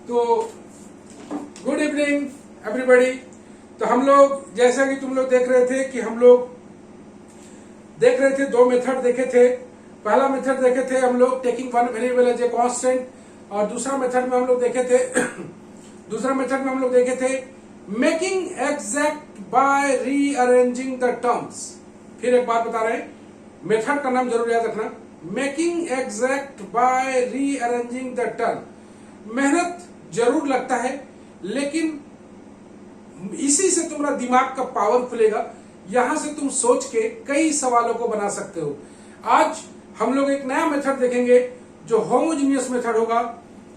तो good evening everybody. तो हम लोग जैसा कि तुम लोग देख रहे थे कि हम लोग देख रहे थे, दो मेथड देखे थे। पहला मेथड देखे थे हम लोग taking one variable as a constant, और दूसरा मेथड में हम लोग देखे थे making exact by rearranging the terms. फिर एक बात बता रहे हैं, मेथड का नाम जरूर याद रखना, making exact by rearranging the term. मेहनत जरूर लगता है, लेकिन इसी से तुम्हारा दिमाग का पावर खुलेगा। यहां से तुम सोच के कई सवालों को बना सकते हो। आज हम लोग एक नया मेथड देखेंगे जो होमोजीनियस मेथड होगा।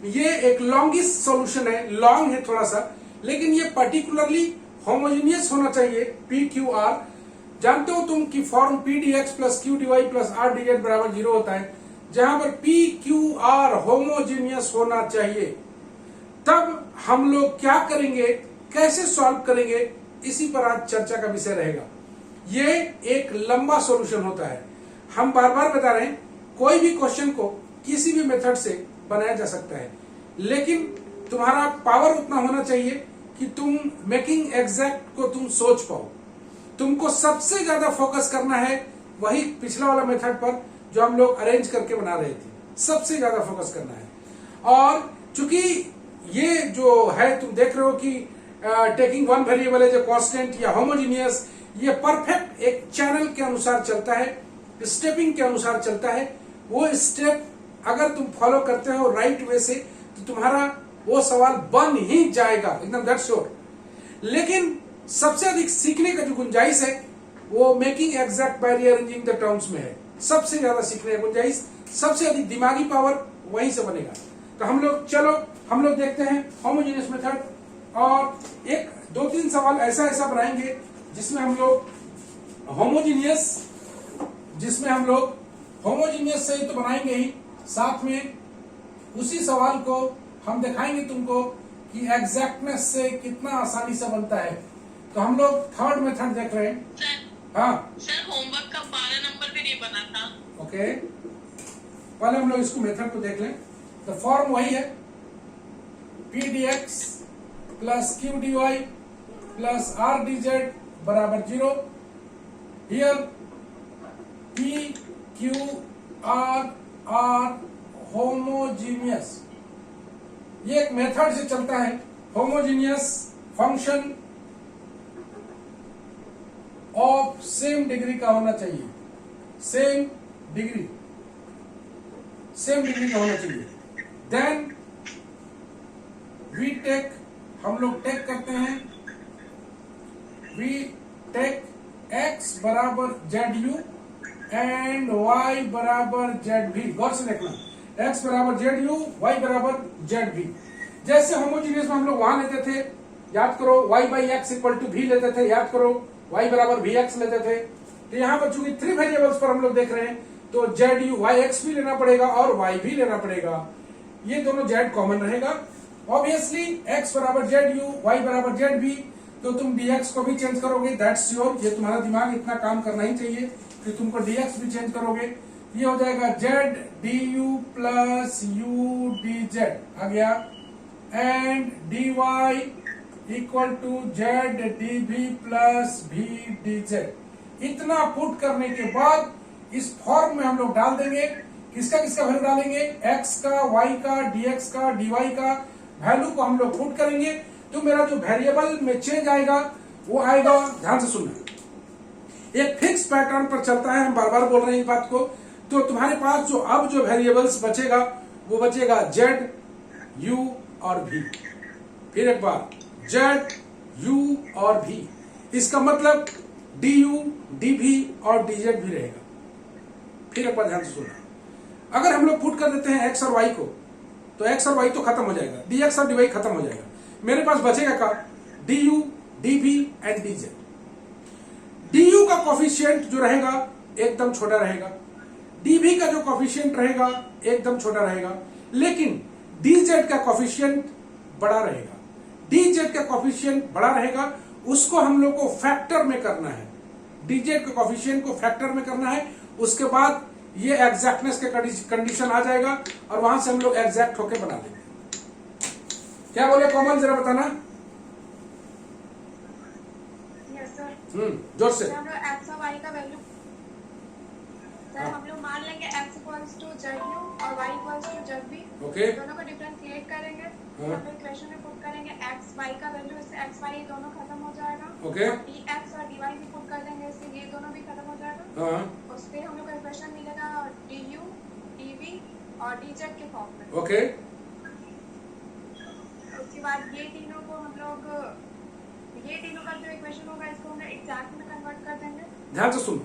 ये एक लॉन्गिस्ट सॉल्यूशन है, लॉन्ग है थोड़ा सा, लेकिन ये पर्टिकुलरली होमोजीनियस होना चाहिए। पी क्यू आर जानते हो तुम कि form P D x plus Q D Y plus R D Z बराबर 0 होता है। जहां पर पी क्यू आर होमोजीनियस होना चाहिए, तब हम लोग क्या करेंगे, कैसे सॉल्व करेंगे, इसी पर आज चर्चा का विषय रहेगा। ये एक लंबा सॉल्यूशन होता है। हम बार बार बता रहे हैं, कोई भी क्वेश्चन को किसी भी मेथड से बनाया जा सकता है, लेकिन तुम्हारा पावर उतना होना चाहिए कि तुम मेकिंग एग्जैक्ट को तुम सोच पाओ। तुमको सबसे ज्यादा फोकस करना है वही पिछला वाला मेथड पर जो हम लोग अरेंज करके बना रहे थे, सबसे ज्यादा फोकस करना है। और चूंकि ये जो है तुम देख रहे हो कि taking one variable as a constant या होमोजीनियस, ये परफेक्ट एक चैनल के अनुसार चलता है, स्टेपिंग के अनुसार चलता है। वो स्टेप अगर तुम फॉलो करते हो राइट वे से, तो तुम्हारा वो सवाल बन ही जाएगा, एकदम दैट्स श्योर। लेकिन सबसे अधिक सीखने का जो गुंजाइश है वो making exact by rearranging the terms में है। सबसे ज्यादा सीखने का गुंजाइश, सबसे अधिक दिमागी पावर वहीं से बनेगा। तो हम लोग देखते हैं होमोजीनियस मेथड, और एक दो तीन सवाल ऐसा बनाएंगे जिसमें हम लोग होमोजीनियस से तो बनाएंगे ही, साथ में उसी सवाल को हम दिखाएंगे तुमको कि एग्जैक्टनेस से कितना आसानी से बनता है। तो हम लोग थर्ड मेथड देख रहे हैं। हाँ सर, होमवर्क का 12 नंबर भी नहीं बना था। ओके, पहले हम लोग इसको मेथड को देख लें। तो फॉर्म वही है, P D x plus Q D Y plus R D Z बराबर 0। Here P Q R homogeneous. ये एक मेथड से चलता है। Homogeneous function of same degree का होना चाहिए, सेम डिग्री का होना चाहिए। देन वी टेक, हम लोग टेक करते हैं, वी टेक x बराबर जेड यू एंड y बराबर जेड भी। गौर से देखना, x बराबर जेड यू, y बराबर जेड भी। जैसे होमोजीनियस में हम लोग वहां लेते थे, याद करो, y by X equal to भी लेते थे, याद करो, y बराबर वी एक्स लेते थे। तो यहाँ पर चूंकि 3 वेरिएबल्स पर हम लोग देख रहे हैं, तो जेड यू वाई एक्स भी लेना पड़ेगा और y भी लेना पड़ेगा। ये दोनों जेड कॉमन रहेगा। ऑब्वियसली x बराबर जेड यू, y बराबर जेड भी, तो तुम dx को भी चेंज करोगे, दैट्स श्योर। ये तुम्हारा दिमाग इतना काम करना ही चाहिए कि तुमको dx भी चेंज करोगे। ये हो जाएगा Z D you plus U D Z आ गया, and D Y equal to Z D V plus भी डी जेड। इतना पुट करने के बाद इस फॉर्म में हम लोग डाल देंगे, किसका वैल्यू डालेंगे, x का, y का, dx का, dy का वैल्यू को हम लोग पुट करेंगे। तो मेरा जो वेरिएबल में चेंज आएगा वो आएगा, ध्यान से सुनना, एक फिक्स पैटर्न पर चलता है। हम बार बार बोल रहे हैं इस बात को। तो तुम्हारे पास जो अब जो वेरिएबल्स बचेगा वो बचेगा जेड, यू और भी। फिर एक बार, जेड, यू और भी। इसका मतलब डी यू, डी भी और डी जेड भी रहेगा। फिर एक बार ध्यान से सुनना, अगर हम लोग पुट कर देते हैं एक्स और वाई को, तो एक्स और वाई तो खत्म हो जाएगा, डी एक्स और डी वाई खत्म हो जाएगा। मेरे पास बचेगा का डी यू, डी भी and D Z. D you का कोफिशिएंट जो रहेगा एकदम छोटा रहेगा, डी भी का जो कोफिशिएंट रहेगा एकदम छोटा रहेगा, लेकिन डी जेड का कोफिशिएंट बड़ा रहेगा। डी जेड का कोफिशिएंट बड़ा रहेगा, उसको हम लोग को फैक्टर में करना है, डी जेड के कोफिशिएंट को फैक्टर में करना है। उसके बाद ये एग्जैक्टनेस के कंडीशन आ जाएगा और वहां से हम लोग एग्जैक्ट होके बना देंगे। क्या बोले कॉमन, जरा बताना। Yes sir. जोर से। हम लोग एक्स और वाई का वैल्यू सर हम लोग मान लेंगे X equals to Z U और Y equals to Z V. Okay. दोनों को डिफरेंशिएट करेंगे, हाँ। हम लोग इक्वेशन में पुट करेंगे एक्स वाई का वैल्यू, इससे एक्स वाई दोनों खत्म हो जाएगा। ओके। डी एक्स और डी वाई भी पुट कर देंगे, इससे ये दोनों भी खत्म हो जाएगा। हाँ। उस पे हम लोग का इक्वेशन मिलेगा डी यू डी वी और डी जेड के फॉर्म में। ओके। उसके बाद ये तीनों को हम लोग ये तीनों का जो इक्वेशन होगा इसको हम लोग एग्जैक्ट में कन्वर्ट कर देंगे। ध्यान से सुनो,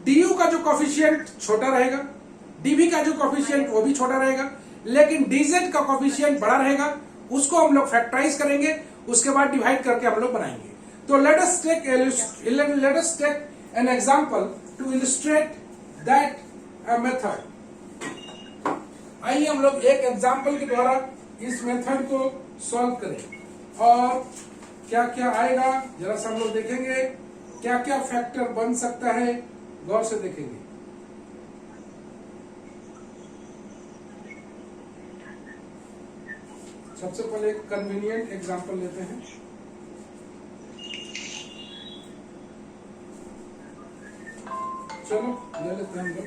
du का जो कॉफिशिएंट छोटा रहेगा, dv का जो कॉफिशिएंट वो भी छोटा रहेगा, लेकिन dz का कॉफिशिएंट बड़ा रहेगा। उसको हम लोग फैक्टराइज करेंगे, उसके बाद डिवाइड करके हम लोग बनाएंगे। तो let us take an example to illustrate that method. आइए हम लोग एक एग्जांपल के द्वारा इस मेथड को सॉल्व करें, और क्या क्या आएगा जरा सा हम लोग देखेंगे, क्या क्या फैक्टर बन सकता है, गौर से देखेंगे। सबसे पहले एक कन्वीनियंट एग्जांपल लेते हैं। चलो ले लेते हैं हम लोग।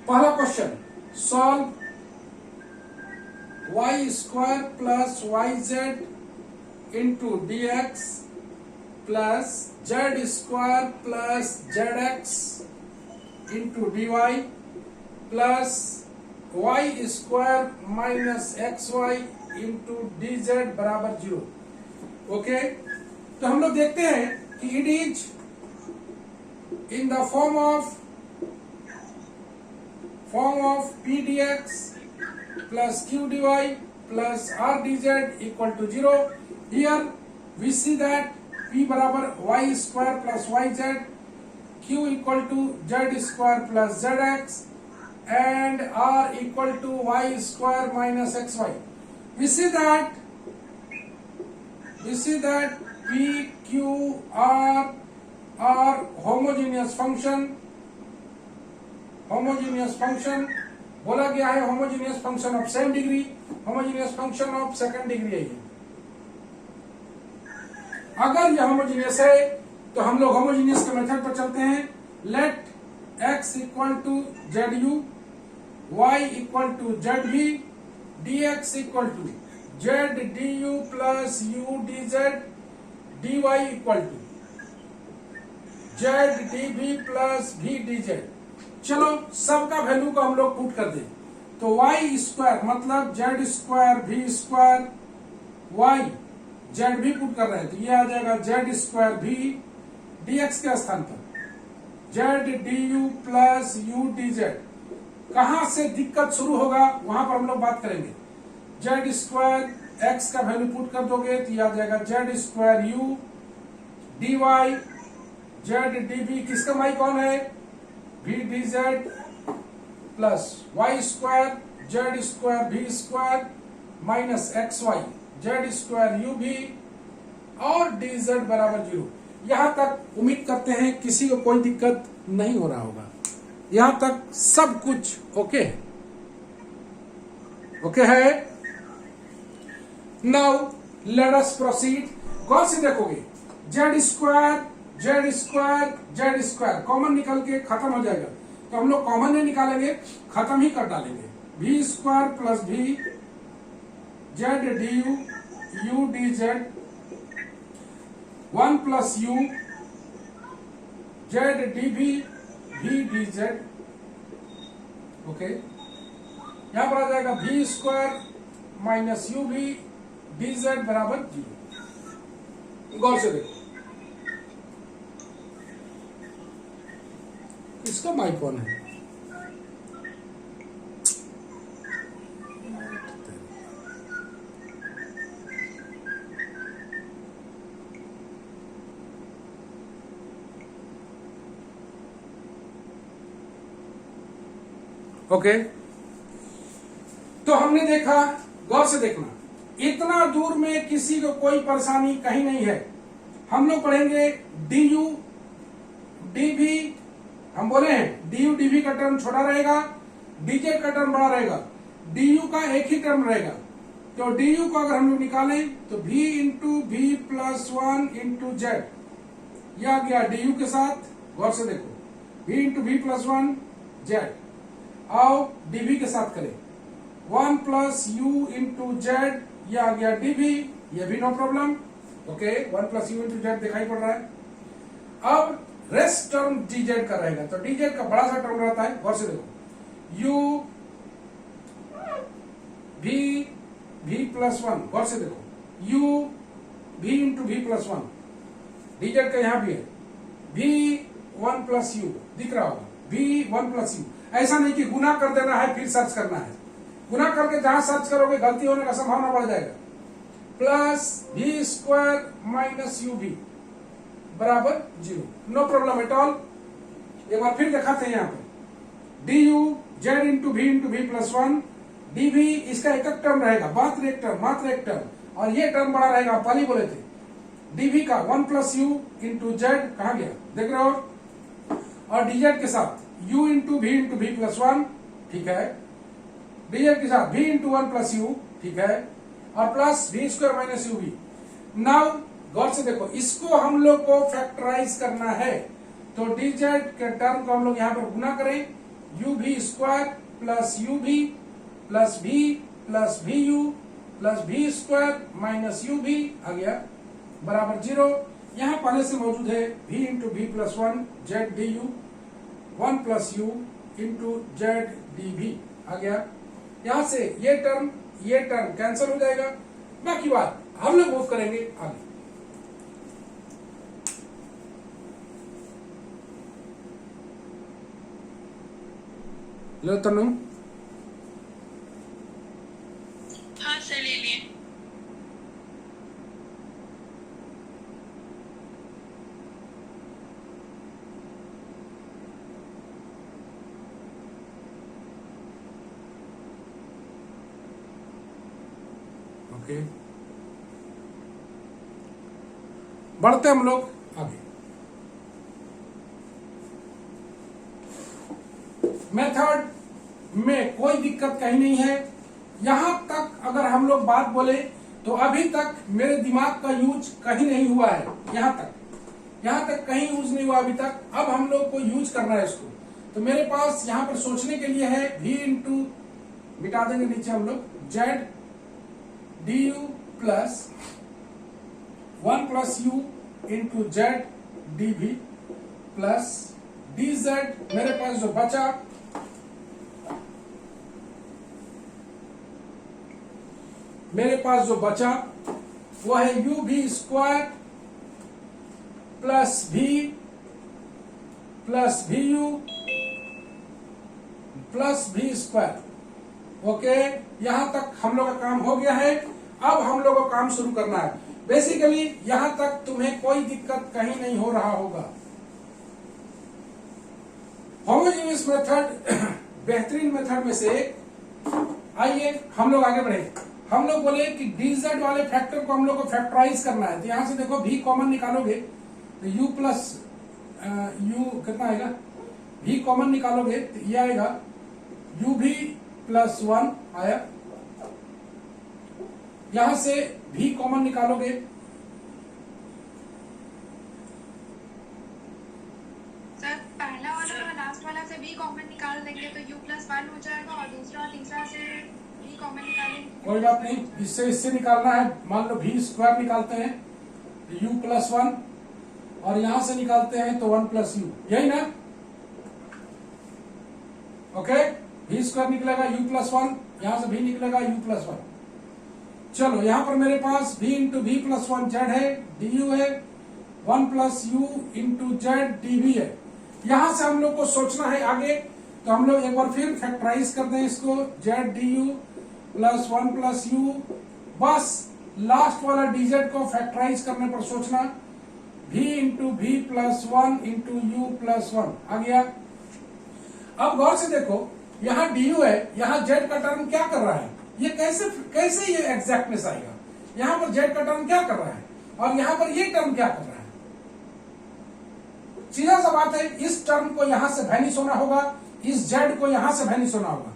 पहला question, solve y square plus yz into dx plus z square plus zx into dy plus y square minus xy into dz बराबर 0। ओके, तो हम लोग देखते हैं कि it is in the form of p dx plus q dy plus r dz equal to 0. Here we see that p बराबर y square plus yz, q equal to z square plus zx and r equal to y square minus xy. We see that p, q, r are homogeneous function बोला गया है, homogeneous function of same degree, homogeneous function of second degree है ये। अगर यह homogeneous है तो हम लोग होमोजीनियस के मेथड पर चलते हैं। Let x equal to Z you, Y equal to Z V, D X equal to Z D you plus U D Z, D Y equal to Z D we plus V D Z. चलो सबका value को हम लोग put कर दें, तो y square मतलब Z square we square, y Z भी पुट कर रहे हैं तो ये आ जाएगा जेड स्क्वायर वी, dx के स्थान पर Z D you plus U D Z. कहां से दिक्कत शुरू होगा वहां पर हम लोग बात करेंगे। जेड स्क्वायर x का वैल्यू पुट कर दोगे तो ये आ जाएगा Z square U, D Y Z D V, किसका y कौन है, v dz plus y square Z square v square minus xy Z square u v और dz बराबर 0। यहां तक उम्मीद करते हैं किसी को कोई दिक्कत नहीं हो रहा होगा। यहां तक सब कुछ ओके है, ओके है। Now let us proceed. गौर से देखोगे, Z square Z square Z square common निकल के खत्म हो जाएगा, तो हम लोग कॉमन नहीं निकालेंगे, खत्म ही कर डालेंगे। V square plus V Z D U U D Z, 1 plus U Z D V V D Z. Okay, यहां पर आ जाएगा V square minus U V D Z बराबर 0। गौर से देखो, इसका माइक कौन है, ओके। तो हमने देखा, गौर से देखना, इतना दूर में किसी को कोई परेशानी कहीं नहीं है। हम लोग पढ़ेंगे डी यू डी वी, हम बोले हैं डी यू डीवी का टर्म छोटा रहेगा, डीजेड का टर्म बड़ा रहेगा, डी यू का एक ही टर्म रहेगा। तो डी यू को अगर हम लोग निकालें तो v into we plus one into Z, यह आ गया डी यू के साथ, गौर से देखो v into we plus one Z. आओ डीवी के साथ करें, 1 प्लस यू इंटू जेड, यह आ गया डीवी, ये भी no problem. Okay, 1 plus you into Z दिखाई पड़ रहा है। अब रेस्ट टर्म डीजेड का रहेगा, तो डीजेड का बड़ा सा टर्म रहता है, गौर से देखो यू वी प्लस वन, गौर से देखो U V into we plus one, DZ का यहां भी है वी 1 प्लस यू, दिख रहा होगा वी 1 प्लस यू। ऐसा नहीं कि गुना कर देना है फिर सर्च करना है, गुना करके जहां सर्च करोगे गलती होने का संभावना बढ़ जाएगा। Plus we square minus U V बराबर 0, नो प्रॉब्लम एट ऑल। एक बार फिर दिखाते हैं यहाँ पे D U Z into we plus one, D V इसका एक टर्म रहेगा, मात्र एक टर्म, और ये टर्म बड़ा रहेगा, पहले ही बोले थे डीवी का 1 प्लस यू इंटू जेड, कहा गया देख रहे हो, और डीजेड के साथ u into we plus one, ठीक है, डीजेड के साथ v इंटू 1 प्लस यू, ठीक है, और plus we square minus U V. Now गौर से देखो, इसको हम लोग को फैक्टराइज करना है, तो डीजेड के टर्म को हम लोग यहाँ पर गुना करें, U we square plus U V plus we you plus we square minus U V आ गया बराबर 0। यहाँ पहले से मौजूद है v into we plus one Z D U, 1 plus you into Z D V आ गया। यहां से ये टर्म कैंसिल हो जाएगा, बाकी बात हम लोग मूव करेंगे आगे। लो तनु, हाँ सर ले लिए। ओके, बढ़ते हम लोग आगे। मेथड में कोई दिक्कत कहीं नहीं है। यहां तक अगर हम लोग बात बोले तो अभी तक मेरे दिमाग का यूज कहीं नहीं हुआ है, यहां तक कहीं यूज नहीं हुआ अभी तक। अब हम लोग को यूज करना है इसको, तो मेरे पास यहां पर सोचने के लिए है v इंटू, मिटा देंगे नीचे हम लोग, Z D you plus 1 plus you into Z D we plus d z. मेरे पास जो बचा वो है u we square plus we you plus we square. Okay, यहां तक हम लोग का काम हो गया है। अब हम लोग को काम शुरू करना है। बेसिकली यहां तक तुम्हें कोई दिक्कत कहीं नहीं हो रहा होगा। होमोजेनियस मेथड बेहतरीन मेथड में से एक। आइए हम लोग आगे बढ़े। हम लोग बोले कि डीजेड वाले फैक्टर को हम लोग को फैक्टराइज करना है, तो यहां से देखो v कॉमन निकालोगे तो u प्लस u कितना आएगा, v कॉमन निकालोगे तो ये आएगा u v प्लस 1 आया। यहां से v कॉमन निकालोगे सर, पहला वाला और लास्ट वाला से v कॉमन निकाल देंगे तो u प्लस 1 हो जाएगा, और दूसरा और तीसरा से v कॉमन निकालेंगे। कोई बात नहीं, इससे निकालना है। मान लो v स्क्वायर निकालते हैं तो u प्लस 1, और यहां से निकालते हैं तो 1 प्लस यू, यही ना। ओके, v स्क्वायर निकलेगा u प्लस 1, यहां से v निकलेगा u प्लस 1। चलो यहां पर मेरे पास v into we plus 1 z है, डी यू है, 1 plus you into Z D v है। यहां से हम लोग को सोचना है आगे, तो हम लोग एक बार फिर फैक्टराइज करते हैं इसको, z D you plus 1 plus u. बस लास्ट वाला डीजेड को फैक्टराइज करने पर सोचना, v into we plus 1 into u plus 1 आ गया। अब गौर से देखो, यहाँ du है, यहाँ z का टर्म क्या कर रहा है, ये कैसे ये एग्जैक्टनेस आएगा। यहाँ पर z का टर्म क्या कर रहा है और यहाँ पर ये टर्म क्या कर रहा है। सीधा सा बात है, इस टर्म को यहां से वैनिश होना होगा, इस जेड को यहां से वैनिश होना होगा।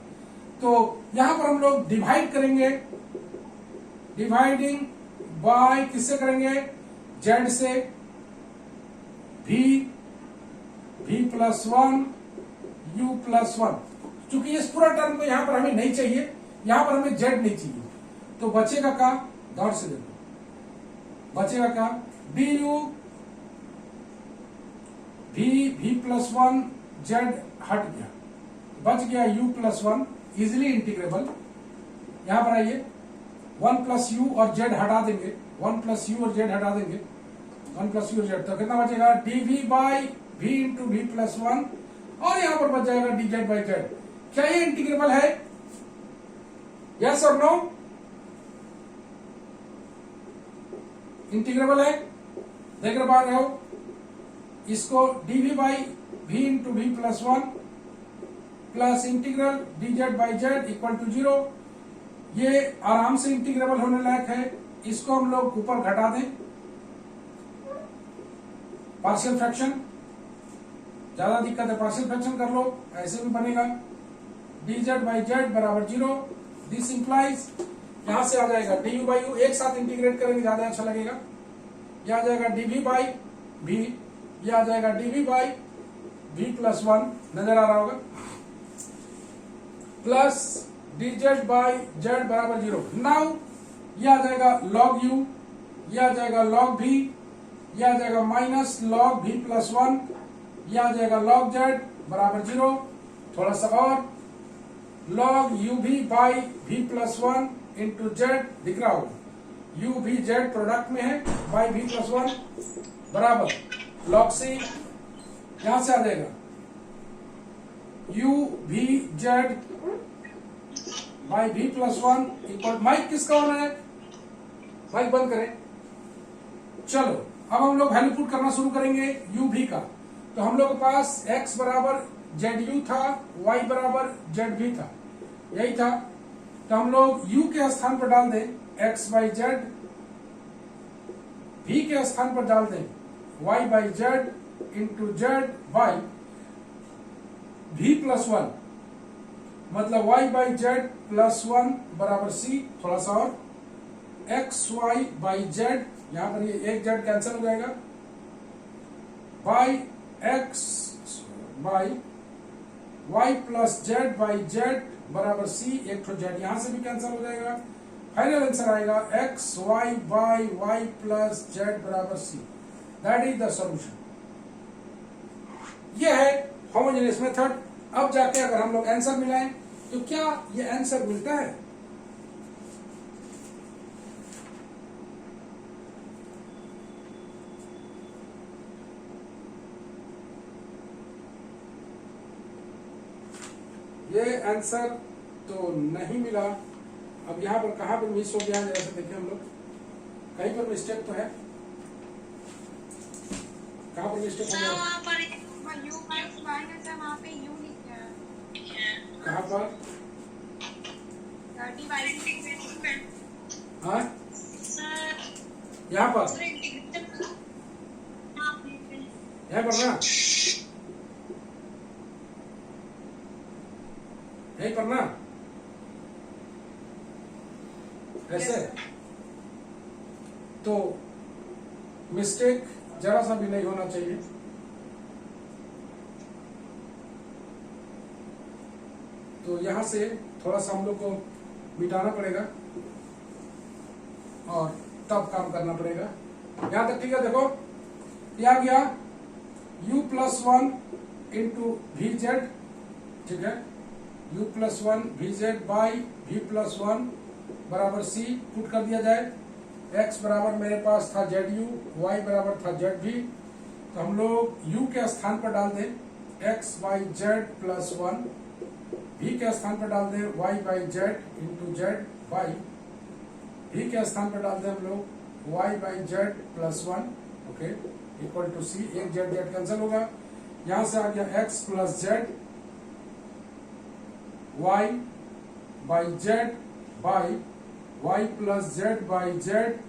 तो यहां पर हम लोग डिवाइड करेंगे, डिवाइडिंग बाय किससे करेंगे, जेड से, v प्लस 1 u प्लस 1। चूंकि इस पूरा टर्म को यहां पर हमें नहीं चाहिए, यहां पर हमें जेड नहीं चाहिए, तो बचेगा का, गौर से देखो, बचेगा का du v प्लस 1 जेड हट गया, बच गया u प्लस 1, इजिली इंटीग्रेबल। यहां पर आइए 1 प्लस यू और जेड हटा देंगे, 1 प्लस यू और जेड हटा देंगे, 1 प्लस यू और जेड, तो कितना बचेगा dv by v into v plus 1, और यहां पर बच जाएगा dz बाई जेड। क्या ये इंटीग्रेबल है? यस और नो? इंटीग्रेबल है, देख रहे हो? इसको dv by v into v plus 1 plus integral dz by z equal to 0। ये आराम से इंटीग्रेबल होने लायक है, इसको हम लोग ऊपर घटा दें, पार्शियल फ्रैक्शन, ज्यादा दिक्कत है पार्शियल फ्रैक्शन कर लो, ऐसे भी बनेगा dz बाई जेड बराबर 0। दिस इंप्लाइज यहां से आ जाएगा du बाई u, एक साथ इंटीग्रेट करेंगे ज्यादा अच्छा लगेगा, यह आ जाएगा dv बाई v, यह आ जाएगा dv बाई v प्लस 1, नजर आ रहा होगा, प्लस dz बाई जेड बराबर 0। नाउ यह आ जाएगा log u, यह आ जाएगा log v, यह आ जाएगा माइनस log v प्लस 1, यह आ जाएगा log z बराबर 0। थोड़ा सा और, log uv by v plus 1 into Z, दिख रहा होगा, u v z प्रोडक्ट में है, बाई v प्लस 1 बराबर log c, यहां से आ जाएगा u v z by v plus 1 equal, mic किसका होना है, माइक बंद करें। चलो अब हम लोग वैल्यू पुट करना शुरू करेंगे u v का। तो हम लोग के पास x बराबर ZU था, y बराबर ZV था, यही था। तो हम लोग u के स्थान पर डाल दें x बाई जेड, v के स्थान पर डाल दें y by z into z by v plus 1, मतलब y बाई जेड प्लस 1 बराबर c। थोड़ा सा और, x y बाई जेड, यहां पर ये एक जेड कैंसिल हो जाएगा, by x by y plus z by z बराबर c, एक तो जेड यहां से भी कैंसिल हो जाएगा। फाइनल आंसर आएगा x y by y plus z बराबर c। That is the solution. ये है होमोजेनियस मेथड। अब जाके अगर हम लोग आंसर मिलाएं तो क्या ये आंसर मिलता है? ये आंसर तो नहीं मिला। अब यहाँ पर कहाँ पर मिस हो गया, जैसे देखिए हम लोग कहीं पर मिस्टेक तो है, कहाँ पर मिस्टेक हो गया? वहाँ पर u प्लस y में से वहाँ पे u लिखा है, कहाँ पर? डिवाइड, हाँ सर यहाँ पर, सर इंटीग्रेशन यहाँ पर ना, यहीं पर ना, ऐसे। तो मिस्टेक जरा सा भी नहीं होना चाहिए। तो यहां से थोड़ा सा हम लोग को मिटाना पड़ेगा और तब काम करना पड़ेगा। यहां तक ठीक है? देखो क्या गया, u plus 1 into v z, ठीक है, u plus 1 v z by v plus 1 बराबर c पुट कर दिया जाए। x बराबर मेरे पास था ZU, y बराबर था ZV। तो हम लोग u के स्थान पर डाल दें x by z plus 1, v के स्थान पर डाल दें y by z into z by v के स्थान पर डाल दें हम लोग y by z plus 1, okay, equal to c। एक जेड जेड कैंसिल होगा, यहां से आ गया x plus z y by z by y plus z by z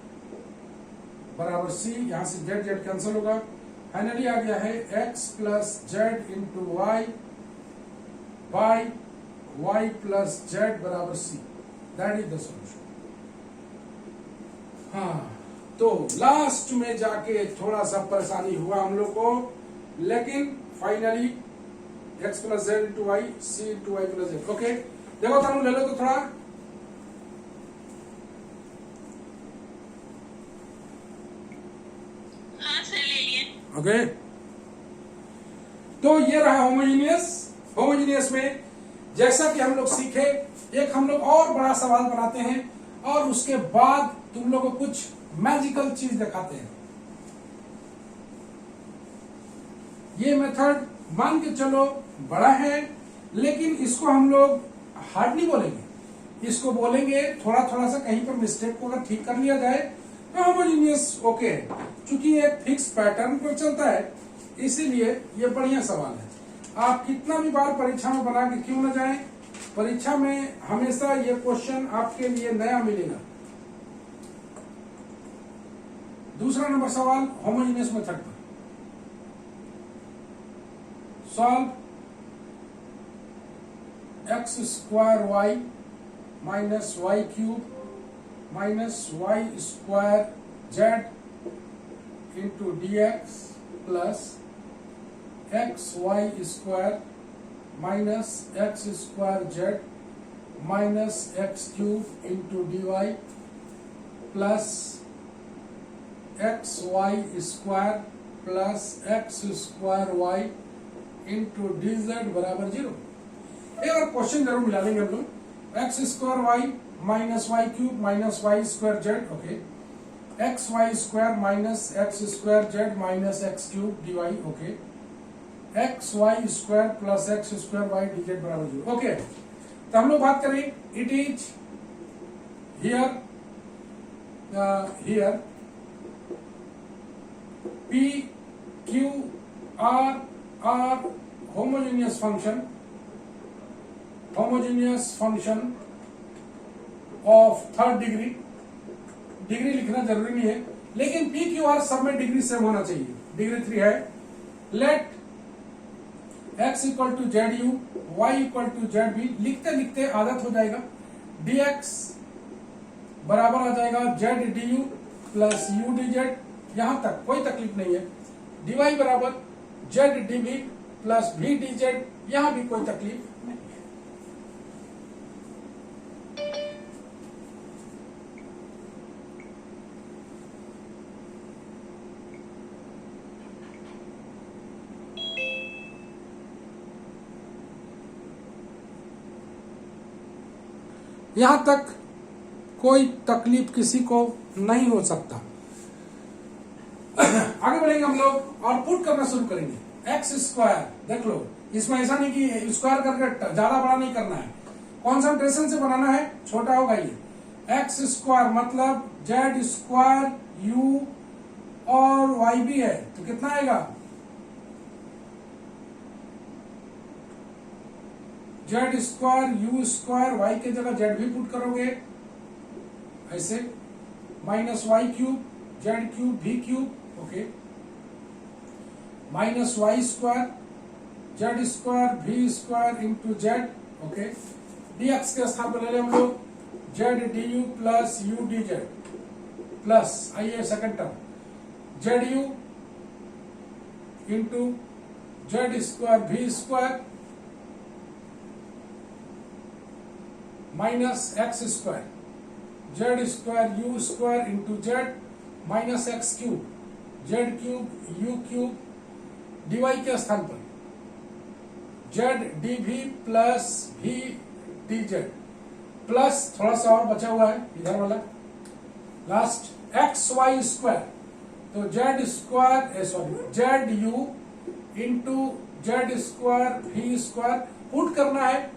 बराबर c। यहां से जेड जेड कैंसिल होगा, फाइनली आ गया है x plus z into y by y plus z बराबर c, that is the solution. हाँ, तो लास्ट में जाके थोड़ा सा परेशानी हुआ हम लोग को, लेकिन finally x plus z into y c into y plus z. Okay, देखो तनु ले लो तो थोड़ा, हाँ सर ले लिए। ओके तो ये रहा होमोजीनियस। होमोजीनियस में जैसा कि हम लोग सीखे, एक हम लोग और बड़ा सवाल बनाते हैं और उसके बाद तुम लोग को कुछ मैजिकल चीज दिखाते हैं। ये मेथड मान के चलो बड़ा है, लेकिन इसको हम लोग हार्ड नहीं बोलेंगे, इसको बोलेंगे थोड़ा थोड़ा सा, कहीं पर मिस्टेक को अगर ठीक कर लिया जाए तो होमोजीनियस ओके है। चूंकि एक फिक्स पैटर्न पर चलता है, इसीलिए ये बढ़िया सवाल है। आप कितना भी बार परीक्षा में बना के क्यों न जाएं, परीक्षा में हमेशा ये क्वेश्चन आपके लिए नया मिलेगा। दूसरा नंबर सवाल होमोजीनियस मेथड पर। Solve x square y minus Y cube minus Y square z into d x plus x y square minus x square z minus x cube into d Y plus x y square plus x square y into d Z बराबर 0। एक और question जरूर मिला लेंगे हम लोग। X square y minus Y cube minus Y square z, okay, x y square minus x square z minus x cube d y, okay, x y square plus x square y d Z बराबर 0। Okay, तो हम लोग बात करें, it is here P Q R are homogeneous function of third degree। Degree लिखना जरूरी नहीं है, लेकिन P Q R सब में डिग्री सेम होना चाहिए, डिग्री 3 है। Let x equal to Z you Y equal to Z v, लिखते लिखते आदत हो जाएगा। dx बराबर आ जाएगा Z D you plus U D z, यहां तक कोई तकलीफ नहीं है। dy बराबर जेड डी बी प्लस भी डी जेड, यहां भी कोई तकलीफ नहीं है। यहां तक कोई तकलीफ किसी को नहीं हो सकता। आगे बढ़ेंगे हम लोग और पुट करना शुरू करेंगे। एक्स स्क्वायर देख लो, इसमें ऐसा नहीं कि स्क्वायर करके ज्यादा बड़ा नहीं करना है, कॉन्सेंट्रेशन से बनाना है, छोटा होगा ये। एक्स स्क्वायर मतलब जेड स्क्वायर यू और वाई भी है, तो कितना आएगा, Z square U square, Y के जगह जेड भी पुट करोगे ऐसे, minus Y cube Z cube V cube, okay, minus Y square Z square भी square into Z, okay, dx के स्थान पर ले लें हम लोग Z D you plus U D Z plus, आइए second term Z U into Z square भी square minus x square Z square U square into Z minus x cube Z cube u cube, dy के स्थान पर Z D V plus भी D Z plus थोड़ा सा और बचा हुआ है इधर वाला लास्ट एक्स वाई स्क्वायर, तो Z square sorry Z U into Z square भी स्क्वायर पुट करना है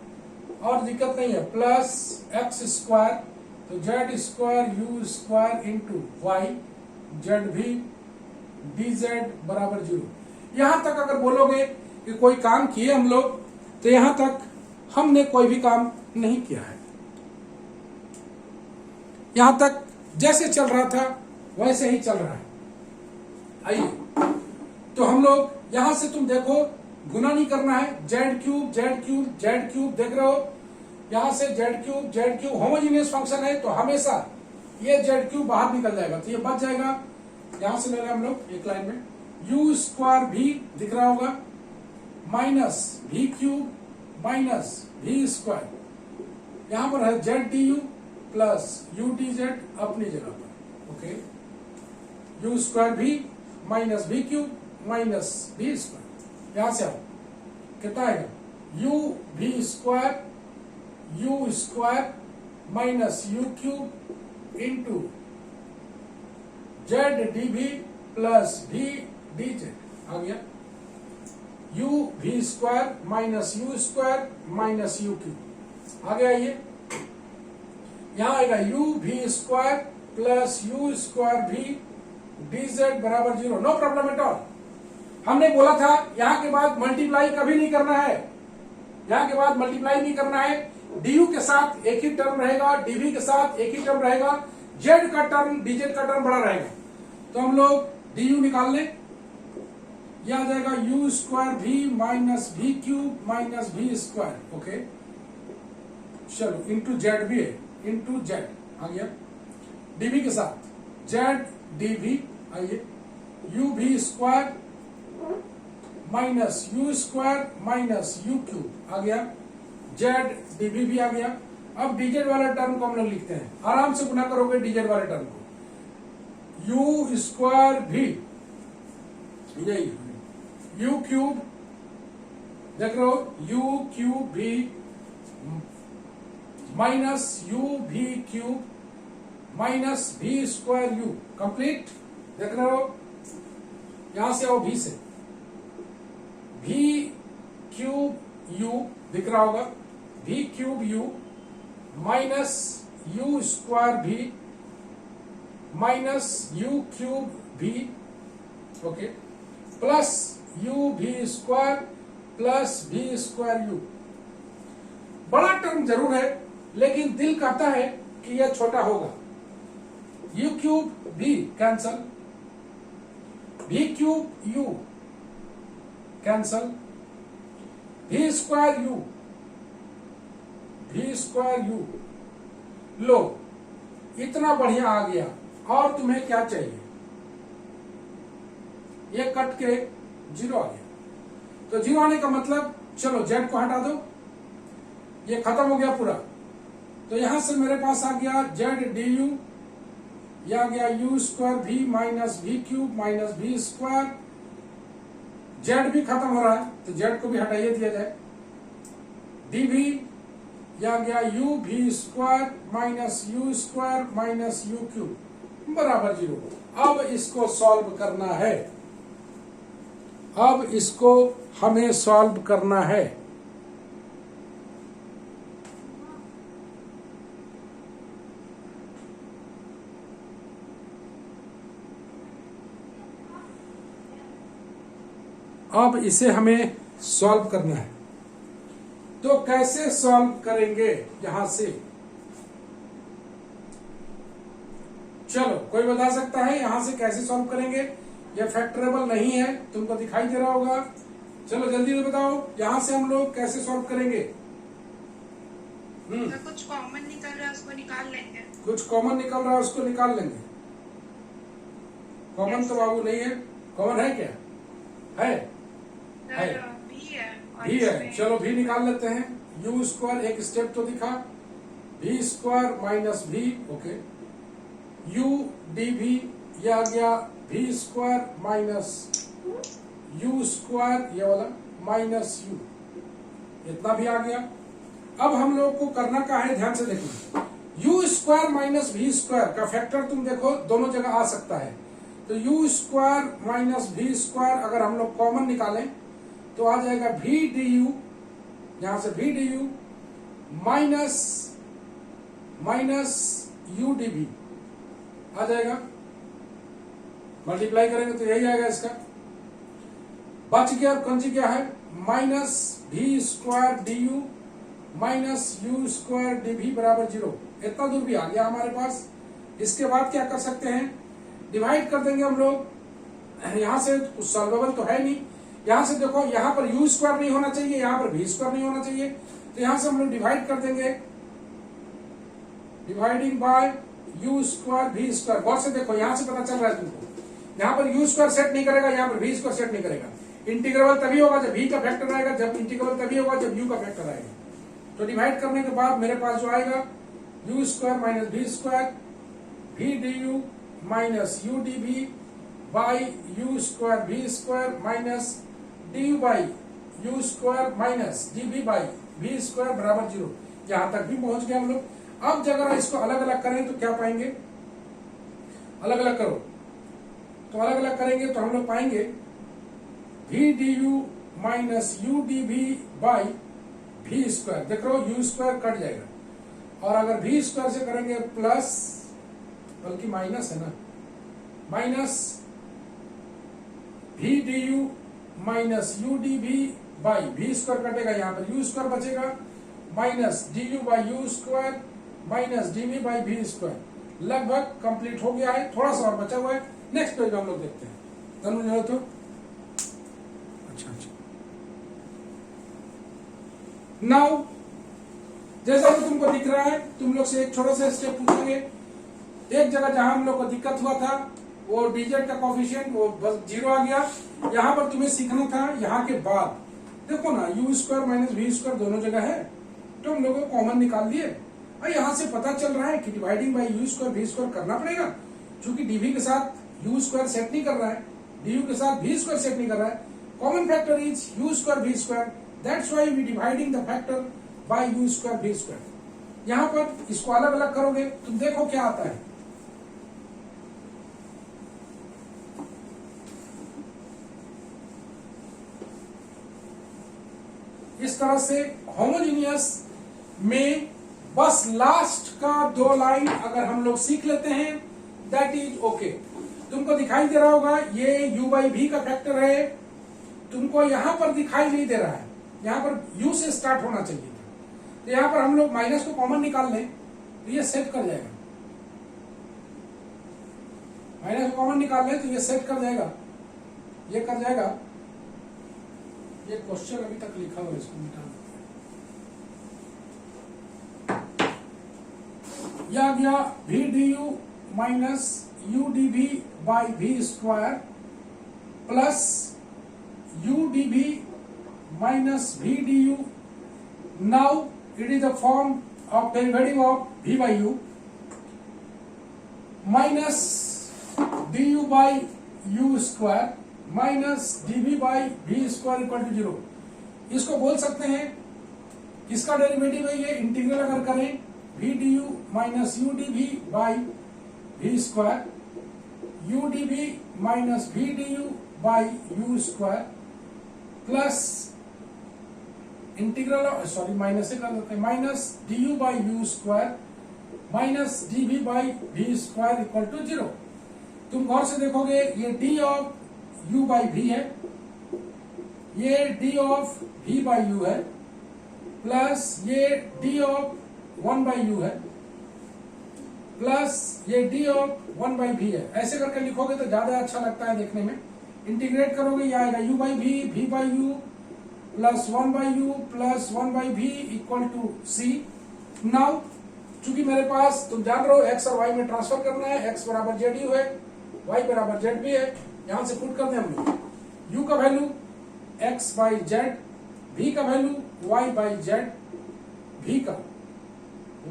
और दिक्कत नहीं है, प्लस एक्स स्क्वायर, तो Z square U square into Y Z भी डी जेड बराबर 0। यहां तक अगर बोलोगे कि कोई काम किए हम लोग, तो यहां तक हमने कोई भी काम नहीं किया है। यहां तक जैसे चल रहा था वैसे ही चल रहा है। आइए तो हम लोग यहां से तुम देखो गुना नहीं करना है, Z cube Z cube Z cube, देख रहे हो यहां से जेड क्यूब होमोजीनियस फंक्शन है तो हमेशा ये जेड क्यूब बाहर निकल जाएगा, तो ये बच जाएगा। यहां से ले रहे हम लोग एक लाइन में यू स्क्वायर भी दिख रहा होगा माइनस भी क्यूब माइनस भी स्क्वायर, यहां पर है Z D you plus U D Z अपनी जगह पर। Okay, you square V minus V cube minus भी स्क्वायर, यहां से आओ कितना आएगा you V square minus U cube into Z D V plus भी डी जेड आ गया, you V square minus U cube आ गया। ये यहां आएगा you V square plus you square v D Z बराबर 0, नो प्रॉब्लम एट ऑल। हमने बोला था यहां के बाद मल्टीप्लाई कभी नहीं करना है, यहां के बाद मल्टीप्लाई नहीं करना है, डी के साथ एक ही टर्म रहेगा, डीवी के साथ एक ही टर्म रहेगा, जेड का टर्म डीजेड का टर्म बड़ा रहेगा। तो हम लोग डी यू निकाल लें, यह आ जाएगा U square V minus V cube minus भी स्क्वायर। ओके चलो इंटू जेड भी है, इंटू जेड आ गया, डीवी के साथ जेड डीवी आइए, U V square minus U square minus U cube आ गया, जेड डीवी भी आ गया। अब डीजेड वाले टर्म को हम लोग लिखते हैं, आराम से गुना करोगे डीजेड वाले टर्म को, यू स्क्वायर भी यही यू क्यूब, देख रहे हो यू क्यूब भी माइनस यू भी क्यूब माइनस भी स्क्वायर यू कंप्लीट, देख रहे हो यहां से आओ भी से, भी क्यूब यू दिख रहा होगा, भी cube you minus U square V minus U cube भी, okay plus you V square plus भी स्क्वायर यू। बड़ा टर्म जरूर है लेकिन दिल कहता है कि यह छोटा होगा, यू क्यूब भी कैंसल, भी क्यूब यू कैंसल, भी स्क्वायर यू, लो इतना बढ़िया आ गया। और तुम्हें क्या चाहिए, ये कट के 0 आ गया, तो 0 आने का मतलब चलो जेड को हटा दो, ये खत्म हो गया पूरा। तो यहां से मेरे पास आ गया जेड डी यू, यह आ गया you square V minus V cube minus भी स्क्वायर, जेड भी खत्म हो रहा है तो जेड को भी हटाइए दिया जाए, डी भी यह आ गया you V square minus U cube बराबर 0। अब इसको सॉल्व करना है, अब इसको हमें सॉल्व करना है। अब इसे हमें सॉल्व करना है, तो कैसे सॉल्व करेंगे यहां से, चलो कोई बता सकता है यहां से कैसे सॉल्व करेंगे? ये फैक्टरेबल नहीं है, तुमको दिखाई दे रहा होगा, चलो जल्दी से बताओ यहां से हम लोग कैसे सॉल्व करेंगे? तो कुछ कॉमन निकल रहा है उसको निकाल लेंगे, कुछ कॉमन निकल रहा है उसको निकाल लेंगे। कॉमन तो बाबू नहीं है, कॉमन है क्या? है भी है, चलो भी निकाल लेते हैं। यू स्क्वायर एक स्टेप तो दिखा, भी स्क्वायर माइनस भी, ओके यू डी भी, यह आ गया भी स्क्वायर माइनस यू स्क्वायर, ये वाला माइनस यू, इतना भी आ गया। अब हम लोग को करना क्या है, ध्यान से देखना, यू स्क्वायर माइनस भी स्क्वायर का फैक्टर तुम देखो दोनों जगह आ सकता है, तो यू स्क्वायर माइनस भी स्क्वायर अगर हम लोग कॉमन निकालें तो आ जाएगा भी डी यू, यहां से भी d u minus u d भी आ जाएगा, मल्टीप्लाई करेंगे तो यही आएगा इसका, बच गया कंजी क्या है माइनस भी square D u minus U square D भी बराबर 0, इतना दूर भी आ गया हमारे पास। इसके बाद क्या कर सकते हैं, डिवाइड कर देंगे हम लोग यहाँ से कुछ सॉल्वेबल तो है नहीं। यहाँ से देखो, यहाँ पर यू स्क्वायर नहीं होना चाहिए, यहाँ पर भी स्क्वायर नहीं होना चाहिए, तो यहाँ से हम लोग डिवाइड कर देंगे, डिवाइडिंग बाय यू स्क्वायर भी स्क्वायर। गौर से देखो, यहाँ से पता चल रहा है तुमको, यहाँ पर यू स्क्वायर सेट नहीं करेगा, यहाँ पर भी स्क्वायर सेट नहीं करेगा। इंटीग्रेबल तभी होगा जब v का फैक्टर आएगा, जब इंटीग्रेबल तभी होगा जब u का फैक्टर आएगा। तो डिवाइड करने के बाद मेरे पास जो आएगा यू स्क्वायर माइनस भी square v d u minus u d v by u square भी square minus d u by u square minus d v by v square बराबर 0। यहां तक भी पहुंच गए हम लोग। अब अगर इसको अलग अलग करें तो क्या पाएंगे, अलग अलग करो तो अलग अलग करेंगे तो हम लोग पाएंगे भी d u minus u d v by v square. देख रहे हो, यू स्क्वायर कट जाएगा, और अगर भी स्क्वायर से करेंगे प्लस, बल्कि माइनस है ना, minus v d u minus u d v by v square कटेगा, यहाँ पर यू स्क्वायर बचेगा, minus d u by u square minus d v by v square. लगभग कंप्लीट हो गया है, थोड़ा सा और बचा हुआ है। नेक्स्ट पेज हम लोग देखते हैं। धन्यवाद। तो अच्छा नाउ जैसा कि तुमको दिख रहा है, तुम लोग से एक छोटा सा स्टेप पूछेंगे। एक जगह जहां हम लोग को दिक्कत हुआ था वो डीजेड का कोफिशिएंट वो बस 0 आ गया। यहाँ पर तुम्हें सीखना था, यहाँ के बाद देखो ना u square minus v square दोनों जगह है, तो हम लोग को कॉमन निकाल दिए। और यहाँ से पता चल रहा है कि dividing by u square we square करना पड़ेगा, क्योंकि डीवी के साथ यू स्क्वायर सेट नहीं कर रहा है, डी यू के साथ वी स्क्वायर सेट नहीं कर रहा है। Common factor is u square we square, that's why we dividing the factor by u square we square. यहाँ पर इसको अलग अलग करोगे तुम देखो क्या आता है। इस तरह से होमोजीनियस में बस लास्ट का 2 लाइन अगर हम लोग सीख लेते हैं दैट इज ओके। तुमको दिखाई दे रहा होगा ये u बाई भी का फैक्टर है, तुमको यहां पर दिखाई नहीं दे रहा है, यहां पर u से स्टार्ट होना चाहिए था। तो यहां पर हम लोग माइनस को कॉमन निकाल लें तो ये सेट कर जाएगा, माइनस को कॉमन निकाल लें तो ये सेट कर जाएगा, ये कर जाएगा। ये क्वेश्चन अभी तक लिखा हुआ है, इसको मिटा या गया v d u minus u d v by v square plus you d v minus v d u. Now it is the form of derivative of v by u minus d u by u square minus d v by v square equal to 0। इसको बोल सकते हैं किसका derivative है ये, integral अगर करें भी d u minus u d v by v square U d v minus v d u by u square plus integral, sorry minus से कर देते हैं, minus d u by u square minus D v by v square equal to 0। तुम गौर से देखोगे ये D of u by भी है, ये d of v by u है, प्लस ये d ऑफ 1 बाई u है, प्लस ये d ऑफ 1 बाई v है। ऐसे करके लिखोगे तो ज्यादा अच्छा लगता है देखने में। इंटीग्रेट करोगे ये आएगा u by v by u plus 1 by u plus 1 by v equal to c। Now चूंकि मेरे पास तुम जान रहे हो x और y में ट्रांसफर करना है, x बराबर जेड यू है, y बराबर जेड भी है। यहां से पुट कर दें हम लोग u का value x by z, v का value y by z, v का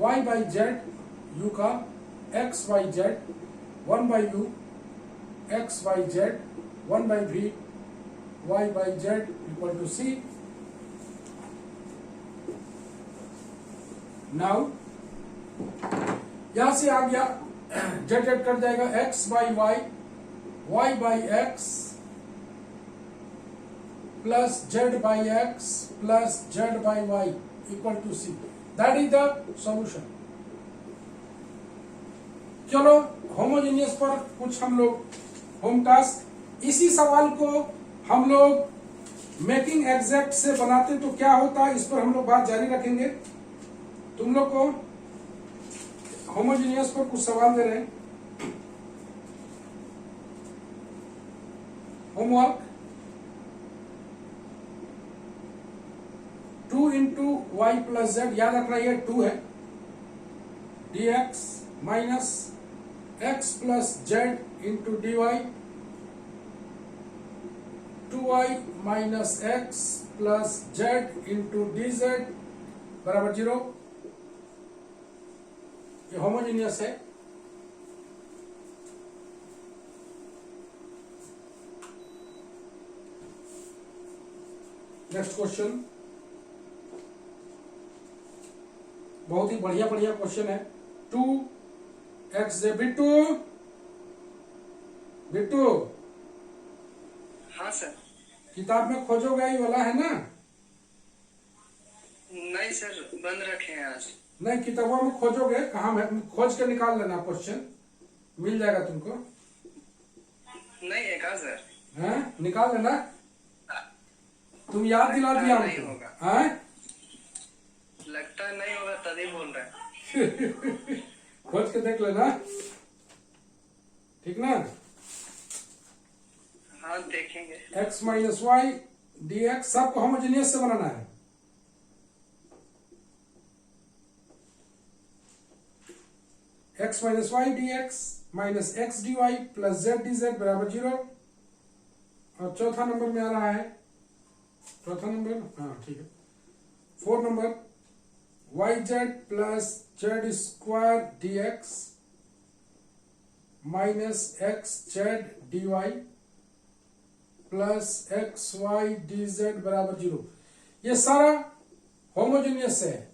y बाई जेड, u का x by z, 1 by u x by z, 1 by v y by z equal to c। Now यहां से आ गया z z cut जाएगा, x by y y by x plus z by x plus z by y equal to c। That is the solution. चलो homogeneous पर कुछ हम लोग होम टास्क, इसी सवाल को हम लोग मेकिंग एग्जैक्ट से बनाते तो क्या होता है, इस पर हम लोग बात जारी रखेंगे। तुम लोग को होमोजेनियस पर कुछ सवाल दे रहे हैं। Homework 2 into y plus z, याद रखना ये 2 है, dx minus x plus z into dy, 2y minus x plus z into dz बराबर 0। ये होमोजीनियस है। नेक्स्ट क्वेश्चन, बहुत ही बढ़िया बढ़िया क्वेश्चन है। 2x बिट्टू बिट्टू हाँ सर। किताब में खोजोगे ये वाला है ना? नहीं सर, बंद रखे हैं आज। नहीं, किताबों में खोजोगे, कहाँ में खोज के निकाल लेना, क्वेश्चन मिल जाएगा तुमको। नहीं है कहा सर? हैं, निकाल लेना। तुम याद दिला दिया नहीं हमको। होगा। हैं? लगता नहीं होगा तभी बोल रहे हैं। खोज के देख लेना, ठीक ना? हाँ देखेंगे। x minus y d x सबको होमोजीनियस से बनाना है। x minus y d x minus x d Y plus z d Z बराबर 0। और चौथा नंबर में आ रहा है, चौथा नंबर, हाँ ठीक है, 4 number y z plus z square d x minus x z D Y plus x y d Z बराबर 0। ये सारा होमोजीनियस है।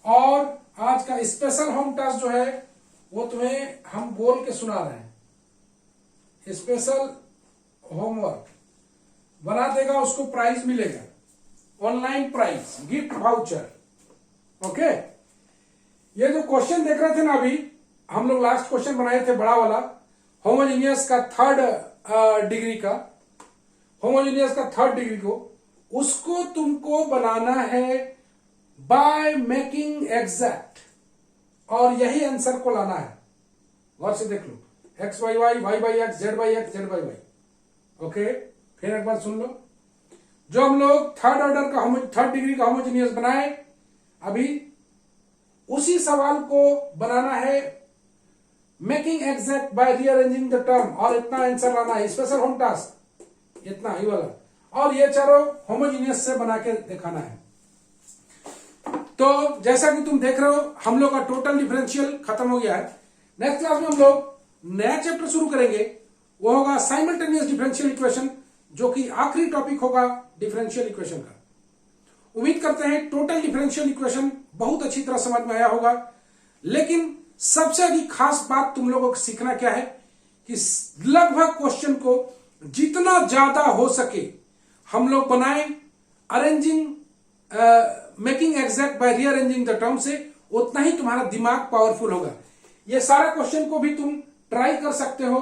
और आज का स्पेशल होम टास्क जो है वो तुम्हें हम बोल के सुना रहे हैं। स्पेशल होमवर्क बना देगा, उसको प्राइज मिलेगा, online prize, gift voucher. Okay, ये जो क्वेश्चन देख रहे थे ना अभी, हम लोग लास्ट क्वेश्चन बनाए थे बड़ा वाला, होमोजीनियस का 3rd डिग्री का, होमोजीनियस का 3rd डिग्री को, उसको तुमको बनाना है बाय मेकिंग एग्जैक्ट, और यही आंसर को लाना है। गौर से देख लो, X by Y, Y by X, Z by X, Z by Y. Okay, फिर एक बार सुन लो, जो हम लोग 3rd डिग्री का होमोजीनियस बनाए अभी, उसी सवाल को बनाना है making exact by rearranging the term, और इतना आंसर लाना है। स्पेशल होम टास्क इतना ही वाला, और ये चारों होमोजीनियस से बना के दिखाना है। तो जैसा कि तुम देख रहे हो, हम लोग का टोटल डिफरेंशियल खत्म हो गया है। नेक्स्ट क्लास में हम लोग नया चैप्टर शुरू करेंगे, वो होगा साइमल्टेनियस डिफरेंशियल इक्वेशन, जो कि आखिरी टॉपिक होगा डिफरेंशियल इक्वेशन का। उम्मीद करते हैं टोटल डिफरेंशियल इक्वेशन बहुत अच्छी तरह समझ में आया होगा। लेकिन सबसे अधिक खास बात तुम लोगों को सीखना क्या है कि लगभग क्वेश्चन को जितना ज्यादा हो सके हम लोग बनाएं arranging making exact by rearranging the term से, उतना ही तुम्हारा दिमाग पावरफुल होगा। ये सारा क्वेश्चन को भी तुम ट्राई कर सकते हो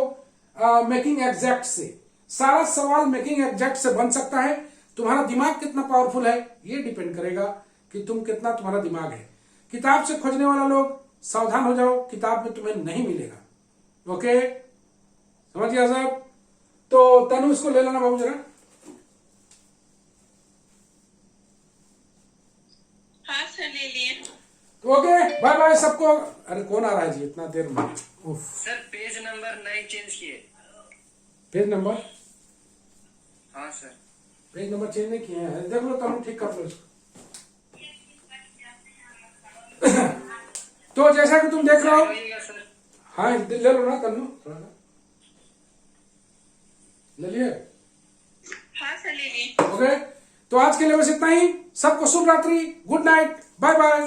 मेकिंग एग्जैक्ट से। सारा सवाल मेकिंग एग्जैक्ट से बन सकता है। तुम्हारा दिमाग कितना पावरफुल है ये डिपेंड करेगा कि तुम्हारा दिमाग है। किताब से खोजने वाला लोग सावधान हो जाओ, किताब में तुम्हें नहीं मिलेगा। ओके, समझ गया साहब? तो तनु इसको ले लेना बाबू जरा। हाँ सर, ले लिए। ओके, बाय बाय सबको। अरे कौन आ रहा है जी इतना देर में? उफ। सर पेज नंबर नहीं चेंज किए। Page number? हाँ सर। पेज नंबर चेंज नहीं किए हैं, देख लो तनु, ठीक कर लो इसको। तो जैसा कि तुम देख रहे हो, सर हाँ ले लो ना तनु, थोड़ा सा ले लिए। हाँ सर, ले लिए। ओके, तो आज के लिए बस इतना ही। सबको शुभ रात्रि, गुड नाइट, बाय बाय।